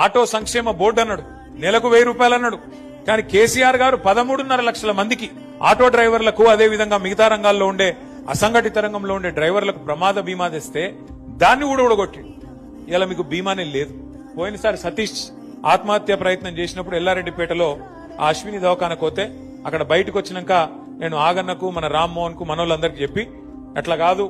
Auto సంక్షేమ board అన్నాడు, నెలకు 1000 రూపాయలు అన్నాడు. కానీ కేసీఆర్ గారు 13.5 లక్షల మందికి ఆటో డ్రైవర్లకు, అదే విధంగా మిగతా రంగాల్లో ఉండే అసంఘటిత రంగంలో ఉండే డ్రైవర్లకు ప్రమాద బీమా తెస్తే దాన్ని ఊడగొట్టి ఇలా మీకు బీమానే లేదు. పోయినసారి సతీష్ ఆత్మహత్య ప్రయత్నం చేసినప్పుడు ఎల్లారెడ్డిపేటలో ఆ అశ్విని దవాఖానకు పోతే అక్కడ బయటకు వచ్చినాక నేను ఆగన్నకు, మన రామ్మోహన్ కు, మనోళ్ళందరికీ చెప్పి అట్లా కాదు,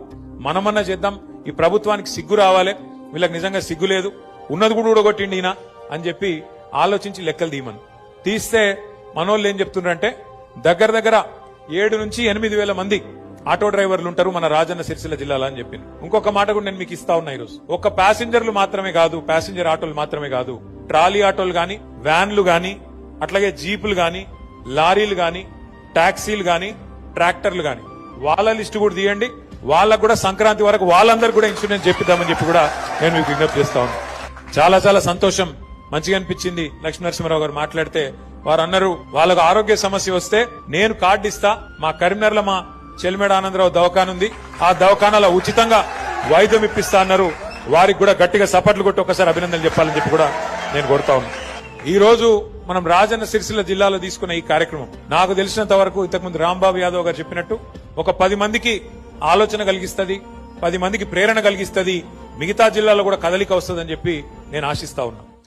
మనమన్నా చేద్దాం, ఈ ప్రభుత్వానికి సిగ్గు రావాలి, వీళ్ళకి నిజంగా సిగ్గు లేదు, ఉన్నది కూడా ఊడగొట్టిండి ఈయన అని చెప్పి ఆలోచించి లెక్కలు తీయమని తీస్తే మనోళ్ళు ఏం చెప్తున్నారంటే దగ్గర దగ్గర 7 నుంచి 8 వేల మంది ఆటో డ్రైవర్లు ఉంటారు మన రాజన్న సిరిసిల్ల జిల్లాలో అని చెప్పింది. ఇంకొక మాట కూడా నేను మీకు ఇస్తా ఉన్నా ఈరోజు. ఒక్క ప్యాసింజర్లు మాత్రమే కాదు, ప్యాసింజర్ ఆటోలు మాత్రమే కాదు, ట్రాలీ ఆటోలు గాని, వ్యాన్లు గాని, అట్లాగే జీపులు గాని, లారీలు గాని, టాక్సీలు గాని, ట్రాక్టర్లు గాని, వాళ్ళ లిస్టు కూడా తీయండి. వాళ్ళకు కూడా సంక్రాంతి వరకు వాళ్ళందరూ కూడా ఇన్సూరెన్స్ చెప్పిద్దామని చెప్పి కూడా నేను మీకు విజ్ఞప్తి చేస్తా ఉన్నాను. చాలా చాలా సంతోషం, మంచిగా అనిపించింది. లక్ష్మీనరసింహారావు గారు మాట్లాడితే వారు అన్నారు వాళ్ళకు ఆరోగ్య సమస్య వస్తే నేను కార్డు ఇస్తా, మా కరీంనగర్లో మా చెల్మేడ ఆనందరావు దవాఖాన ఉంది, ఆ దవాఖానాలో ఉచితంగా వైద్యం ఇప్పిస్తా అన్నారు. వారికి కూడా గట్టిగా సపట్లు కొట్టి ఒకసారి అభినందనలు చెప్పాలని చెప్పి కూడా నేను కోరుతా ఉన్నాను. ఈ రోజు మనం రాజన్న సిరిసిల్ల జిల్లాలో తీసుకున్న ఈ కార్యక్రమం నాకు తెలిసినంత వరకు ఇంతకుముందు రాంబాబు యాదవ్ గారు చెప్పినట్టు ఒక 10 మందికి ఆలోచన కలిగిస్తుంది, 10 మందికి ప్రేరణ కలిగిస్తుంది, మిగతా జిల్లాలో కూడా కదలిక వస్తుందని చెప్పి నేను ఆశిస్తా ఉన్నా.